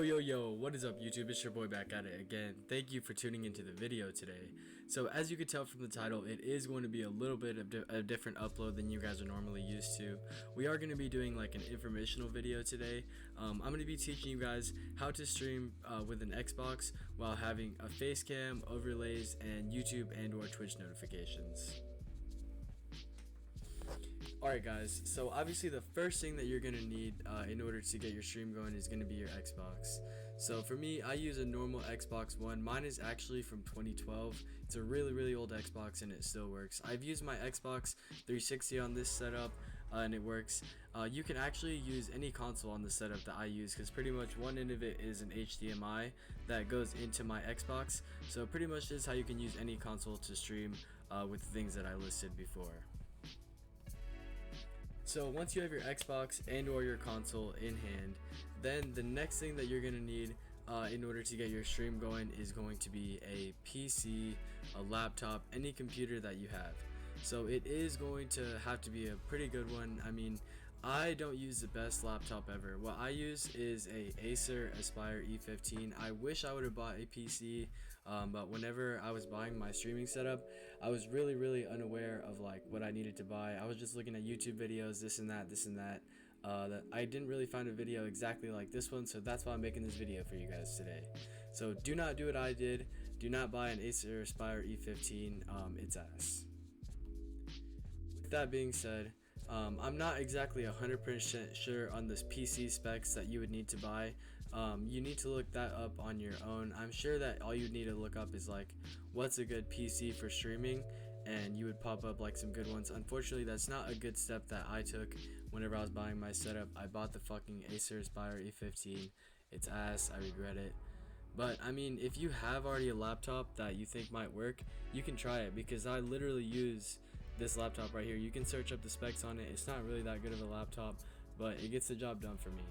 Yo, what is up YouTube? It's your boy back at it again. Thank you for tuning into the video today. So as you can tell from the title, it is going to be a little bit of a different upload than you guys are normally used to. We are going to be doing like an informational video today. I'm going to be teaching you guys how to stream with an Xbox while having a FACECAM, overlays, and YouTube and or Twitch notifications. Alright guys, so obviously the first thing that you're going to need in order to get your stream going is going to be your Xbox. So for me, I use a normal Xbox One. Mine is actually from 2012. It's a really old Xbox and it still works. I've used my Xbox 360 on this setup and it works. You can actually use any console on the setup that I use because pretty much one end of it is an HDMI that goes into my Xbox. So pretty much this is how you can use any console to stream with the things that I listed before. So once you have your Xbox and or your console in hand, then the next thing that you're going to need in order to get your stream going is going to be a PC, a laptop, any computer that you have. So it is going to have to be a pretty good one. I mean, I don't use the best laptop ever. What I use is a Acer Aspire E15. I wish I would have bought a PC, but whenever I was buying my streaming setup, I was really unaware of like what I needed to buy. I was just looking at YouTube videos, this and that, that I didn't really find a video exactly like this one, so that's why I'm making this video for you guys today. So do not do what I did. Do not buy an Acer Aspire E15. It's ass. With that being said, I'm not exactly 100% sure on this PC specs that you would need to buy. You need to look that up on your own. I'm sure that all you need to look up is like what's a good PC for streaming, and you would pop up like some good ones. Unfortunately, that's not a good step that I took whenever I was buying my setup. I bought the fucking Acer Aspire E15. It's ass. I regret it. But I mean, if you have already a laptop that you think might work, you can try it because I literally use this laptop right here. You can search up the specs on it. It's not really that good of a laptop, but it gets the job done for me.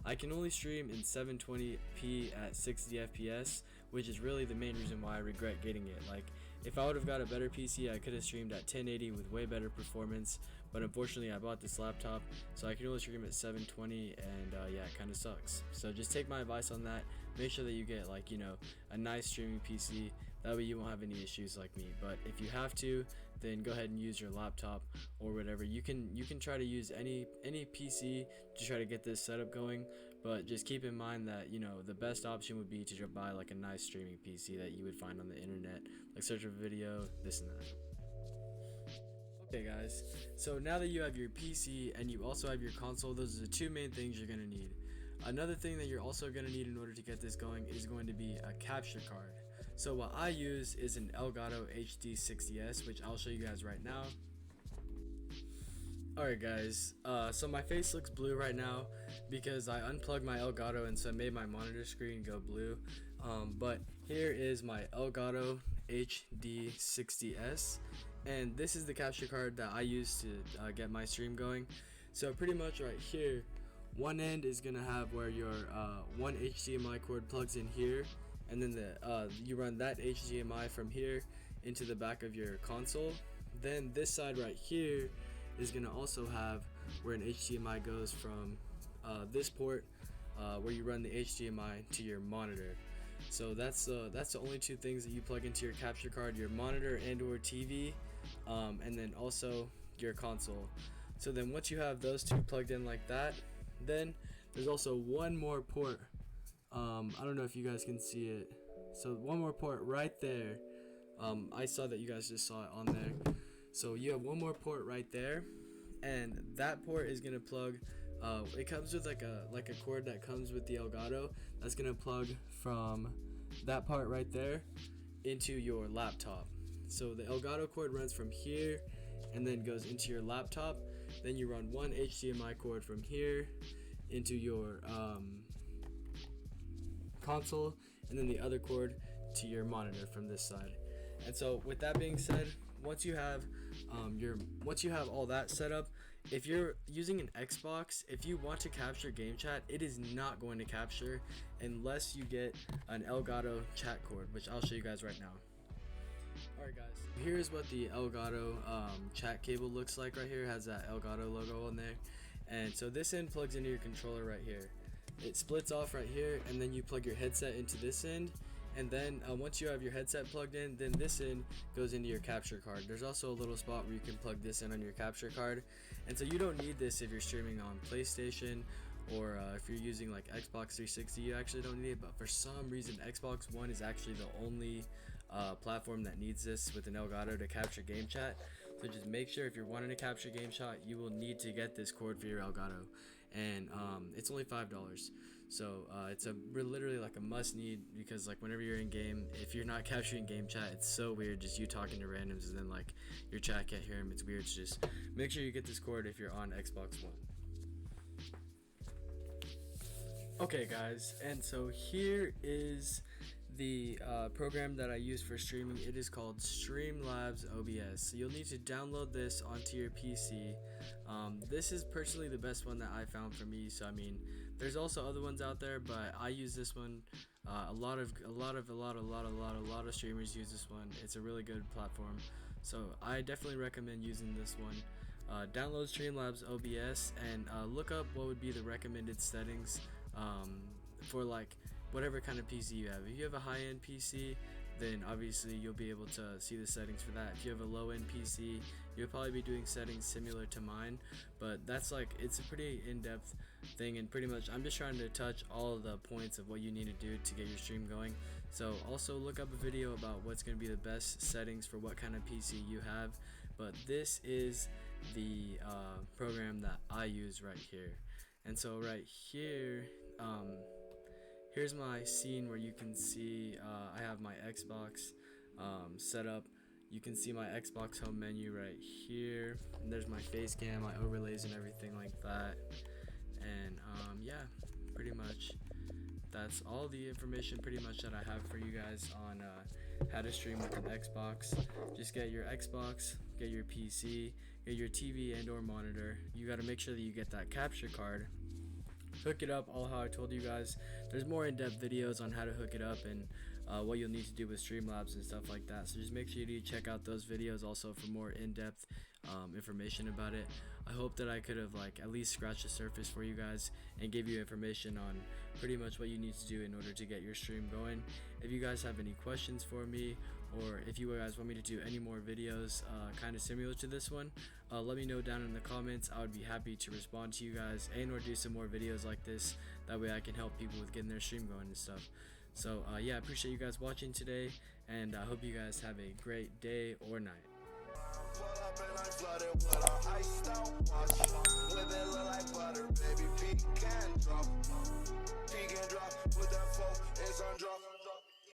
I can only stream in 720p at 60 FPS, which is really the main reason why I regret getting it. Like, if I would have got a better PC, I could have streamed at 1080 with way better performance, but unfortunately I bought this laptop, so I can only stream at 720, and yeah, it kind of sucks. So just take my advice on that. Make sure that you get like, you know, a nice streaming PC. That way you won't have any issues like me. But if you have to, then go ahead and use your laptop or whatever. You can try to use any PC to try to get this setup going, but just keep in mind that, you know, the best option would be to buy like a nice streaming PC that you would find on the internet, like search for a video, this and that. Okay guys, so now that you have your PC and you also have your console, those are the two main things you're going to need. Another thing that you're also going to need in order to get this going is going to be a capture card. So what I use is an Elgato HD60S, which I'll show you guys right now. Alright guys, so my face looks blue right now because I unplugged my Elgato and so it made my monitor screen go blue. But here is my Elgato HD60S, and this is the capture card that I use to get my stream going. So pretty much right here, one end is gonna have where your one HDMI cord plugs in here, and then you run that HDMI from here into the back of your console. Then this side right here is gonna also have where an HDMI goes from this port where you run the HDMI to your monitor. So that's the only two things that you plug into your capture card: your monitor and or TV, and then also your console. So then once you have those two plugged in like that, then there's also one more port. I don't know if you guys can see it. So one more port right there. I saw that you guys just saw it on there. So you have one more port right there, and that port is gonna plug. It comes with like a cord that comes with the Elgato that's gonna plug from that part right there into your laptop. So the Elgato cord runs from here and then goes into your laptop. Then you run one HDMI cord from here into your console, and then the other cord to your monitor from this side. And so with that being said, once you have all that set up, if you're using an Xbox, if you want to capture game chat, it is not going to capture unless you get an Elgato chat cord, which I'll show you guys right now. Alright guys, here's what the Elgato chat cable looks like right here. It has that Elgato logo on there, and so this end plugs into your controller right here. it splits off right here, and then you plug your headset into this end. And then once you have your headset plugged in, then this end goes into your capture card. There's also a little spot where you can plug this in on your capture card. And so you don't need this if you're streaming on PlayStation, or if you're using like Xbox 360, you actually don't need it. But for some reason, Xbox One is actually the only platform that needs this with an Elgato to capture game chat. So just make sure if you're wanting to capture game chat, you will need to get this cord for your Elgato. And it's only $5. So it's literally like a must need, because like whenever you're in game, if you're not capturing game chat, it's so weird just you talking to randoms and then like your chat can't hear them. It's weird. So just make sure you get this cord if you're on Xbox One. Okay guys, and so here is the program that I use for streaming. It is called Streamlabs OBS. So you'll need to download this onto your PC. This is personally the best one that I found for me. So I mean, there's also other ones out there, but I use this one. A lot of streamers use this one. It's a really good platform. So I definitely recommend using this one. Download Streamlabs OBS and look up what would be the recommended settings for like whatever kind of PC you have. If you have a high-end PC, then obviously you'll be able to see the settings for that. If you have a low-end PC, you'll probably be doing settings similar to mine, but that's like, it's a pretty in-depth thing, and pretty much I'm just trying to touch all of the points of what you need to do to get your stream going. So also look up a video about what's going to be the best settings for what kind of PC you have, but this is the program that I use right here. And so right here, here's my scene where you can see I have my Xbox set up. You can see my Xbox home menu right here, and there's my FACECAM, my overlays and everything like that. And yeah, pretty much that's all the information pretty much that I have for you guys on how to stream with an Xbox. Just get your Xbox, get your PC, get your TV and or monitor. You got to make sure that you get that capture card, hook it up all how I told you guys. There's more in-depth videos on how to hook it up and what you'll need to do with Streamlabs and stuff like that. So just make sure you check out those videos also for more in-depth information about it. I hope that I could have like at least scratched the surface for you guys and give you information on pretty much what you need to do in order to get your stream going. If you guys have any questions for me, or if you guys want me to do any more videos kind of similar to this one, let me know down in the comments. I would be happy to respond to you guys and or do some more videos like this. That way I can help people with getting their stream going and stuff. So yeah, I appreciate you guys watching today, and I hope you guys have a great day or night.